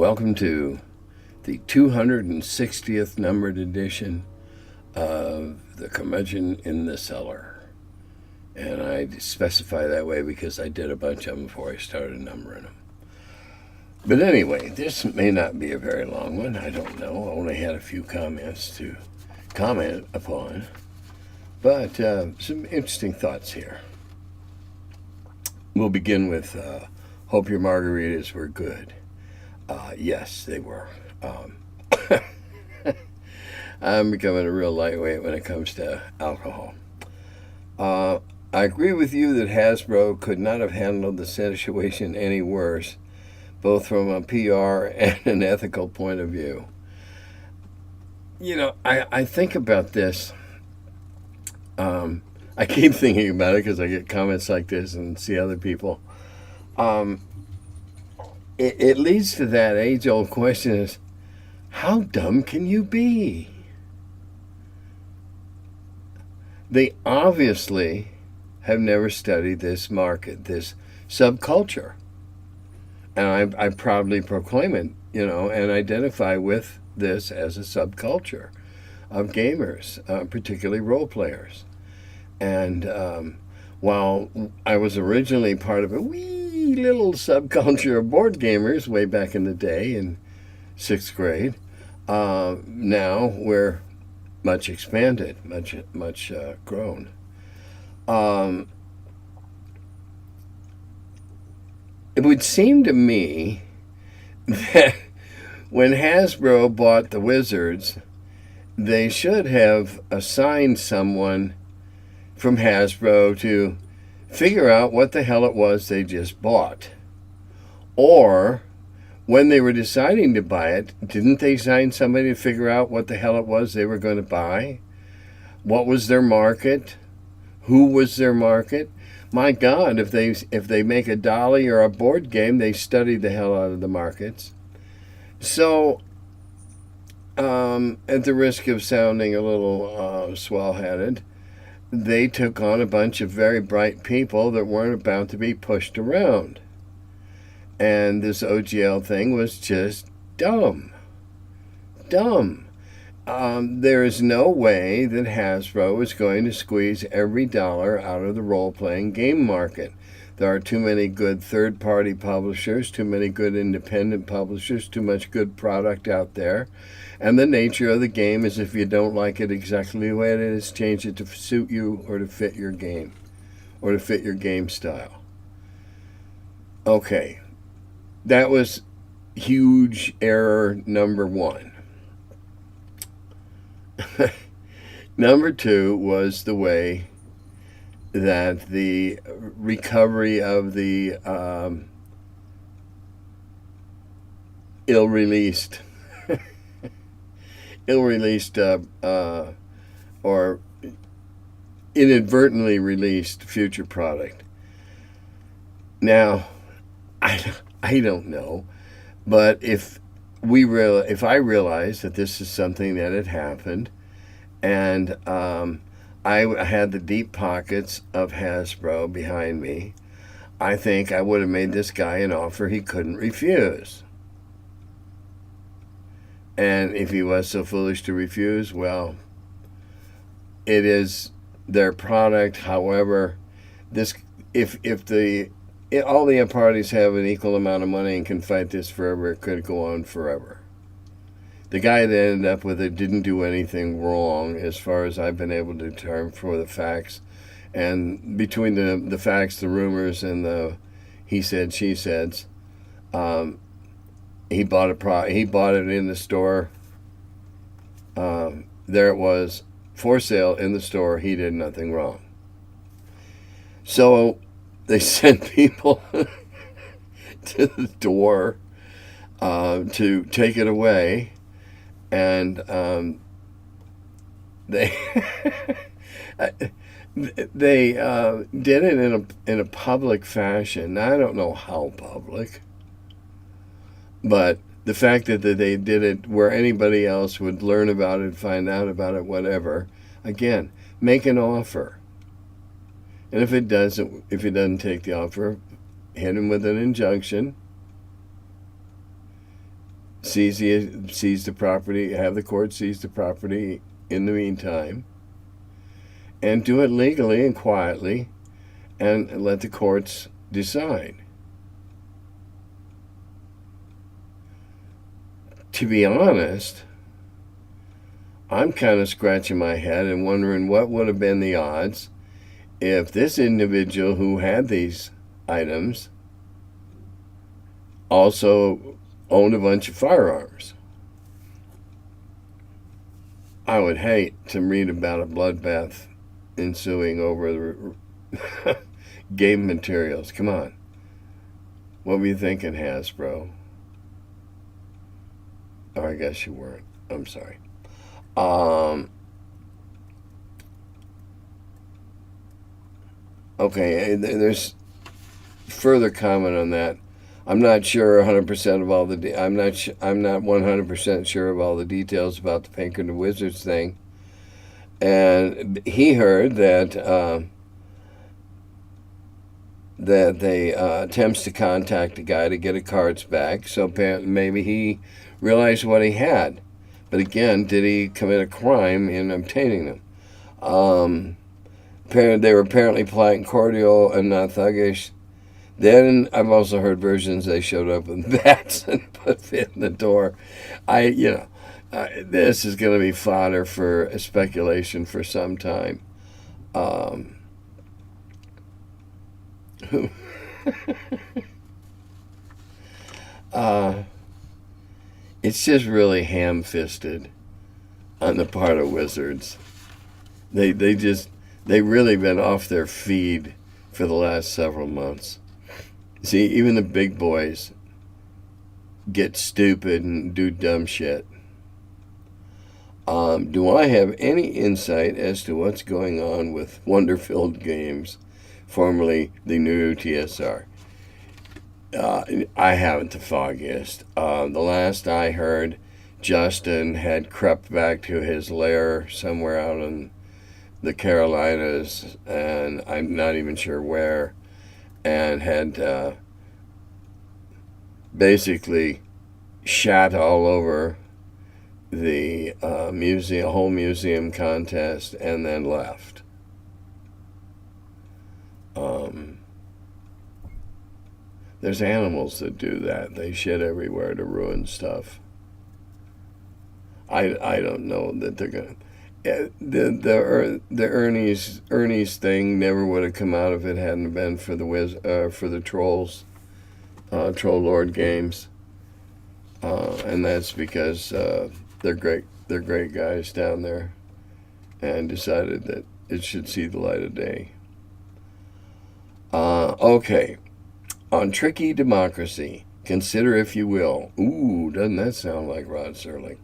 welcome to the 260th numbered edition of the Curmudgeon in the Cellar. And I specify that way because I did a bunch of them before I started numbering them. But anyway, this may not be a very long one. I don't know. I only had a few comments to comment upon. But some interesting thoughts here. We'll begin with hope your margaritas were good. Yes, they were. I'm becoming a real lightweight when it comes to alcohol. I agree with you that Hasbro could not have handled the situation any worse, both from a PR and an ethical point of view. You know, I think about this. I keep thinking about it because I get comments like this and see other people. It leads to that age-old question is, how dumb can you be? They obviously have never studied this market, this subculture. And I proudly proclaim it, and identify with this as a subculture of gamers, particularly role players. And while I was originally part of a wee little subculture of board gamers way back in the day in 6th grade, now we're much expanded, much grown. It would seem to me that when Hasbro bought the Wizards, they should have assigned someone from Hasbro to figure out what the hell it was they just bought. Or, when they were deciding to buy it, didn't they assign somebody to figure out what the hell it was they were going to buy? What was their market? Who was their market? My God, if they make a dolly or a board game, they study the hell out of the markets. So, at the risk of sounding a little swell-headed, they took on a bunch of very bright people that weren't about to be pushed around. And this OGL thing was just dumb. Dumb. There is no way that Hasbro is going to squeeze every dollar out of the role-playing game market. There are too many good third-party publishers, too many good independent publishers, too much good product out there. And the nature of the game is if you don't like it exactly the way it is, change it to suit you or to fit your game or to fit your game style. Okay, that was huge error number one. Number two was the way that the recovery of the ill-released or inadvertently released future product. Now, I don't know, but if I realized that this is something that had happened, and I had the deep pockets of Hasbro behind me, I think I would have made this guy an offer he couldn't refuse. And if he was so foolish to refuse, well, it is their product. However, if all the parties have an equal amount of money and can fight this forever, it could go on forever. The guy that ended up with it didn't do anything wrong, as far as I've been able to determine for the facts. And between the facts, the rumors, and the he said, she said, he bought it in the store. There it was, for sale in the store. He did nothing wrong. So they sent people to the door to take it away, and they they did it in a public fashion. I don't know how public, but the fact that they did it where anybody else would learn about it, find out about it, whatever. Again, make an offer. And if it doesn't take the offer, hit him with an injunction seize the property, have the court seize the property in the meantime, and do it legally and quietly, and let the courts decide. To be honest, I'm kind of scratching my head and wondering what would have been the odds if this individual who had these items also owned a bunch of firearms. I would hate to read about a bloodbath ensuing over the game materials. Come on. What were you thinking, Hasbro? Oh, I guess you weren't. I'm sorry. Okay, there's further comment on that. I'm not sure 100% of all the. I'm not 100% sure of all the details about the Pinkerton Wizards thing. And he heard that they attempts to contact the guy to get the cards back. So maybe he realized what he had. But again, did he commit a crime in obtaining them? They were apparently polite and cordial and not thuggish. Then I've also heard versions they showed up with bats and put it in the door. This is going to be fodder for speculation for some time. It's just really ham-fisted on the part of Wizards. They really been off their feed for the last several months. See, even the big boys get stupid and do dumb shit. Do I have any insight as to what's going on with Wonderfield Games, formerly the new TSR? I haven't the foggiest. The last I heard, Justin had crept back to his lair somewhere out in the Carolinas, and I'm not even sure where, and had basically shat all over the whole museum contest, and then left. There's animals that do that. They shit everywhere to ruin stuff. I don't know that they're gonna. The Ernie's thing never would have come out if it hadn't been for the trolls, Troll Lord Games, and that's because they're great guys down there, and decided that it should see the light of day. Okay, on Tricky Democracy, consider if you will. Ooh, doesn't that sound like Rod Serling?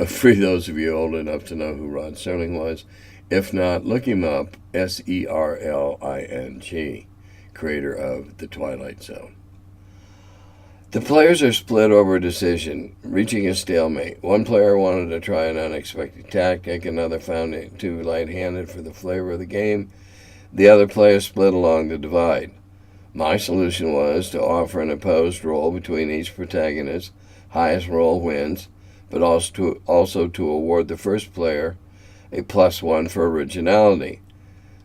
For those of you old enough to know who Rod Serling was. If not, look him up, Serling, creator of The Twilight Zone. The players are split over a decision, reaching a stalemate. One player wanted to try an unexpected tactic, another found it too light-handed for the flavor of the game. The other players split along the divide. My solution was to offer an opposed roll between each protagonist. Highest roll wins, but also to award the first player a +1 for originality.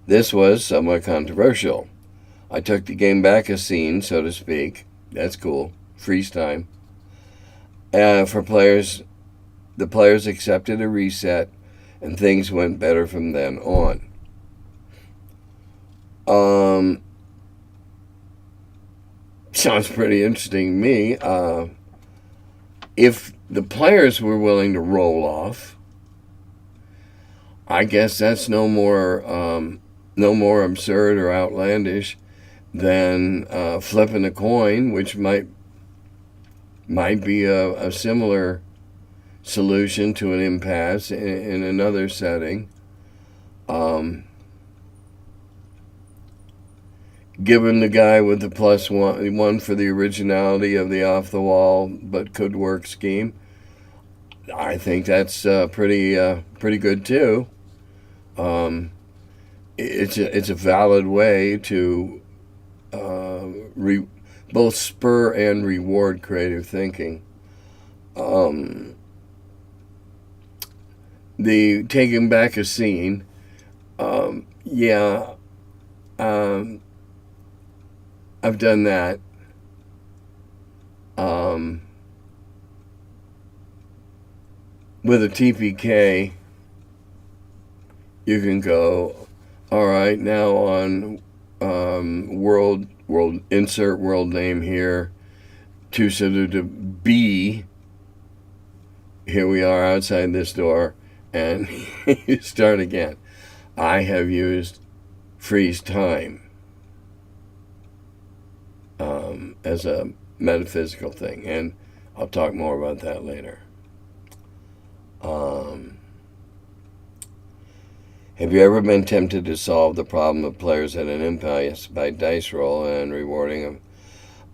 This was somewhat controversial. I took the game back a scene, so to speak. That's cool. Freeze time. The players accepted a reset, and things went better from then on. Sounds pretty interesting to me. If the players were willing to roll off, I guess that's no more absurd or outlandish than flipping a coin, which might be a similar solution to an impasse in another setting. Given the guy with the +1 for the originality of the off-the-wall but could work scheme, I think that's pretty good too. It's a valid way to both spur and reward creative thinking. the taking back a scene, yeah, um, I've done that. With a TPK, you can go, all right, now on world insert world name here, to B. Here we are outside this door, and you start again. I have used freeze time as a metaphysical thing, and I'll talk more about that later. Have you ever been tempted to solve the problem of players at an impasse by dice roll and rewarding them?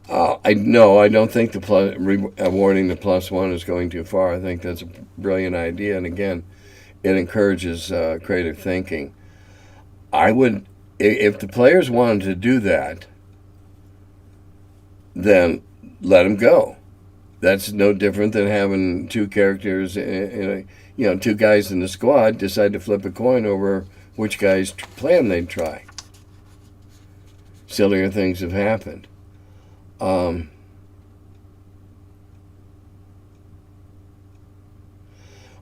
I don't think awarding the +1 is going too far. I think that's a brilliant idea, and again, it encourages creative thinking. I would, if the players wanted to do that, then let them go. That's no different than having two characters two guys in the squad decide to flip a coin over which guy's plan they'd try. Sillier things have happened.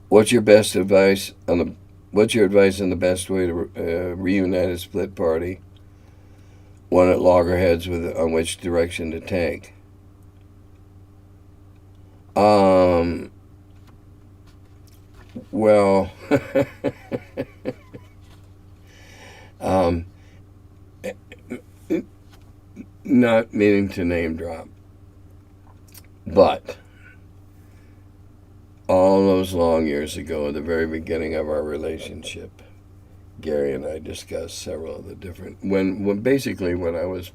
What's your advice on the best way to reunite a split party? One at loggerheads on which direction to take. Well, not meaning to name drop, but all those long years ago, at the very beginning of our relationship, Gary and I discussed several of the different when I was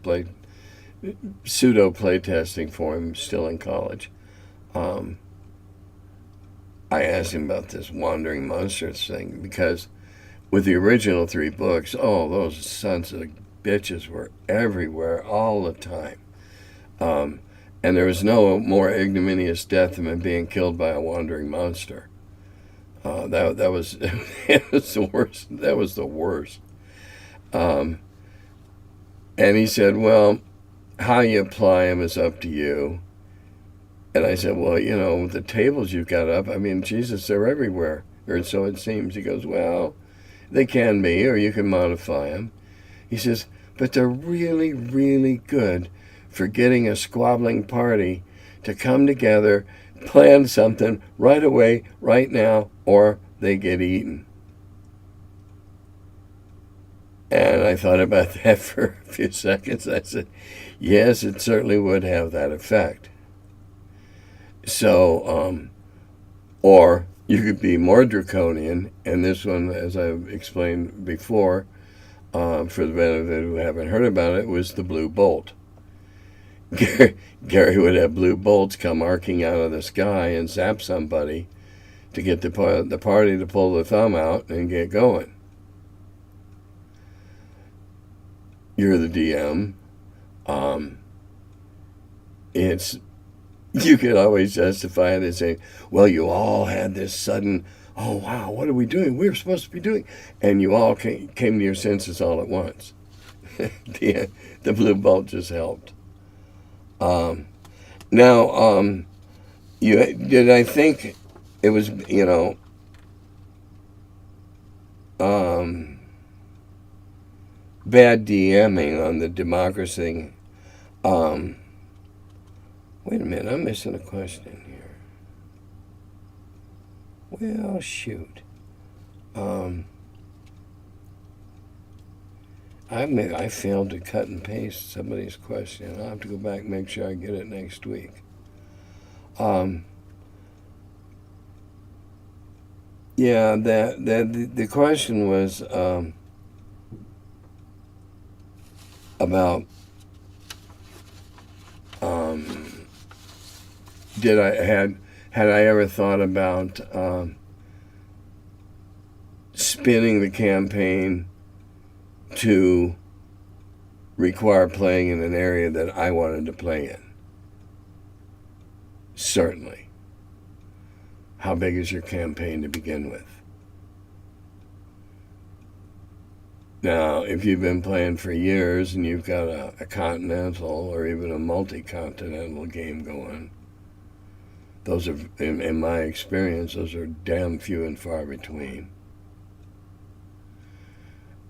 pseudo playtesting for him, still in college. I asked him about this wandering monsters thing because with the original 3 books, those sons of bitches were everywhere all the time. And there was no more ignominious death than being killed by a wandering monster. That was it was the worst. That was the worst. And he said, "Well, how you apply them is up to you." And I said, "Well, the tables you've got up, I mean, Jesus, they're everywhere, or so it seems." He goes, "Well, they can be, or you can modify them." He says, "But they're really, really good for getting a squabbling party to come together, plan something right away, right now, or they get eaten." And I thought about that for a few seconds. I said, yes, it certainly would have that effect. So, or you could be more draconian, and this one, as I've explained before, for the benefit who haven't heard about it, was the blue bolt. Gary would have blue bolts come arcing out of the sky and zap somebody to get the party to pull the thumb out and get going. You're the DM. You could always justify it as saying, well, you all had this sudden, oh, wow, what are we doing? We were supposed to be doing. And you all came to your senses all at once. The blue bolt just helped. I think it was, bad DMing on the democracy. Wait a minute, I'm missing a question here. Well, shoot. I failed to cut and paste somebody's question. I'll have to go back and make sure I get it next week. The question was about had I ever thought about spinning the campaign to require playing in an area that I wanted to play in? Certainly. how big is your campaign to begin with? Now, if you've been playing for years and you've got a continental or even a multi-continental game going, those are, in my experience, those are damn few and far between.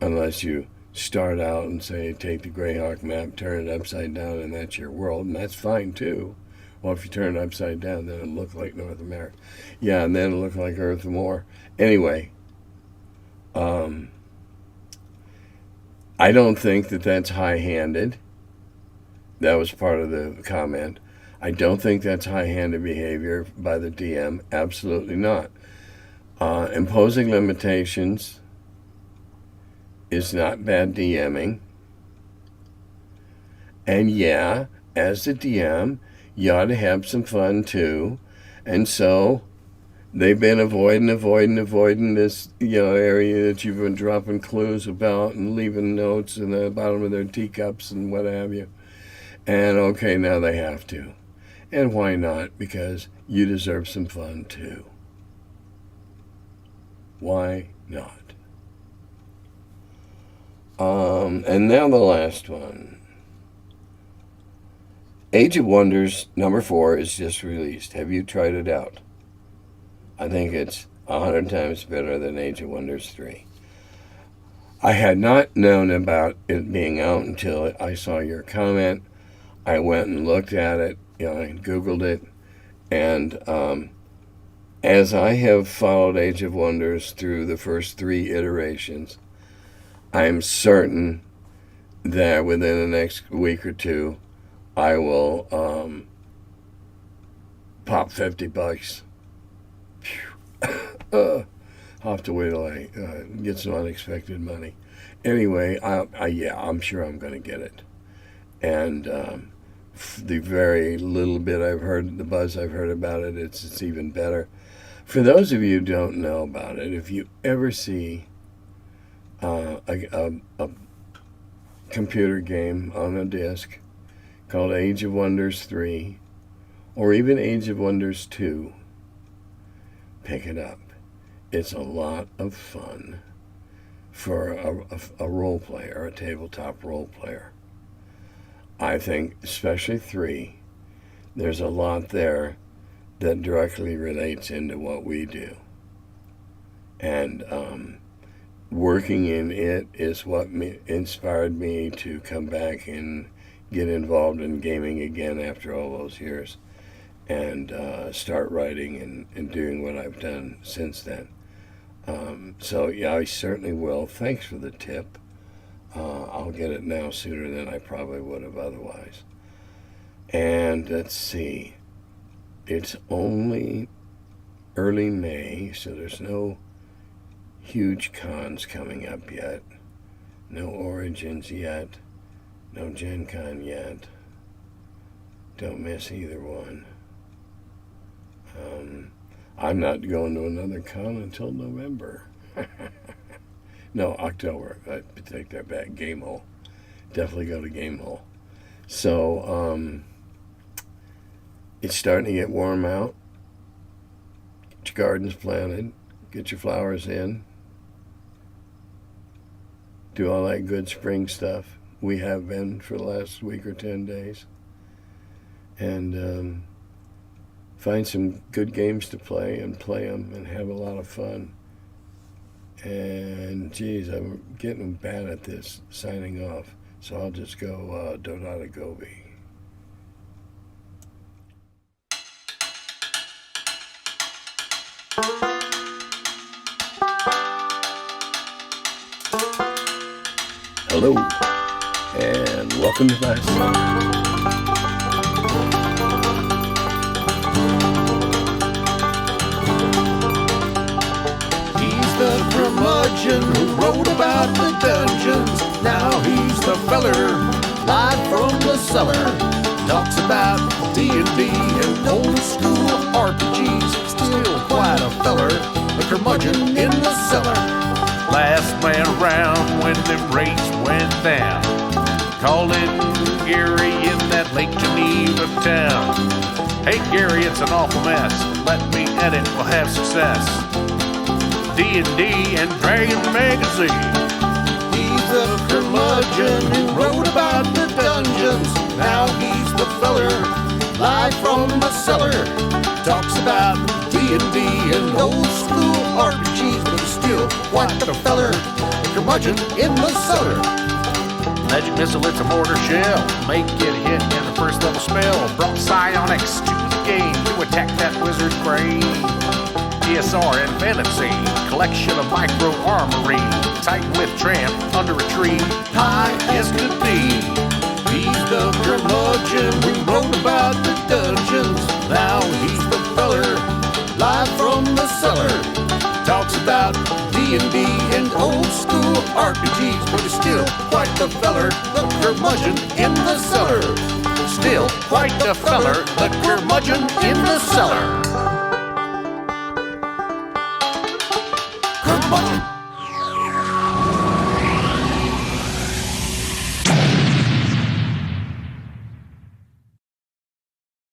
Unless you start out and say, take the Greyhawk map, turn it upside down, and that's your world, and that's fine too. Well, if you turn it upside down, then it'll look like North America. Yeah, and then it'll look like Earth more. Anyway, I don't think that that's high-handed. That was part of the comment. I don't think that's high-handed behavior by the DM. Absolutely not. Imposing limitations is not bad DMing. And yeah, as the DM, you ought to have some fun too. And so they've been avoiding this, area that you've been dropping clues about and leaving notes in the bottom of their teacups and what have you. And okay, now they have to. And why not? Because you deserve some fun too. Why not? And now the last one. Age of Wonders #4 is just released. Have you tried it out? I think it's 100 times better than Age of Wonders 3. I had not known about it being out until I saw your comment. I went and looked at it, I Googled it, and as I have followed Age of Wonders through the first 3 iterations, I'm certain that within the next week or two, I will pop $50. I'll have to wait till I get some unexpected money. Anyway, I'm sure I'm going to get it. And the very little bit I've heard, the buzz I've heard about it, it's even better. For those of you who don't know about it, if you ever see a computer game on a disc called Age of Wonders 3 or even Age of Wonders 2, pick it up. It's a lot of fun for a role player, a tabletop role player. I think, especially 3, there's a lot there that directly relates into what we do. And working in it is what inspired me to come back and get involved in gaming again after all those years and start writing and doing what I've done since then. So yeah, I certainly will. Thanks for the tip. I'll get it now sooner than I probably would have otherwise. And let's see. It's only early May, so there's no huge cons coming up yet. No Origins yet. No Gen Con yet. Don't miss either one. I'm not going to another con until November. No, October. I take that back. Game Hole. Definitely go to Game Hole. So, it's starting to get warm out. Get your gardens planted. Get your flowers in. Do all that good spring stuff. We have been for the last week or 10 days. And find some good games to play and play them and have a lot of fun. And geez, I'm getting bad at this signing off. So I'll just go Dodata Gobi. Hello, and welcome to my cellar. He's the curmudgeon who wrote about the dungeons. Now he's the feller, live from the cellar. Talks about D&D and old school RPGs. Still quite a feller, the curmudgeon in the cellar. Last man around when them rates went down. calling Gary in that Lake Geneva town. Hey Gary, it's an awful mess. Let me edit, we'll have success. D&D and Dragon Magazine. He's the curmudgeon who wrote about the dungeons. Now he's the feller, live from the cellar. Talks about D&D and old school RPGs, but he's still quite the feller, the curmudgeon in the cellar. Magic missile, it's a mortar shell. Make it hit in the first level spell. Brought psionics to the game to attack that wizard's brain. DSR and fantasy, collection of micro armory. Titan with tramp under a tree, high as could be. He's the curmudgeon who wrote about the dungeons. Now he's the feller, live from the cellar. Talks about D&D and old school RPGs, but he's still quite the feller, the curmudgeon in the cellar. Still quite the feller, the curmudgeon in the cellar. Curmudgeon.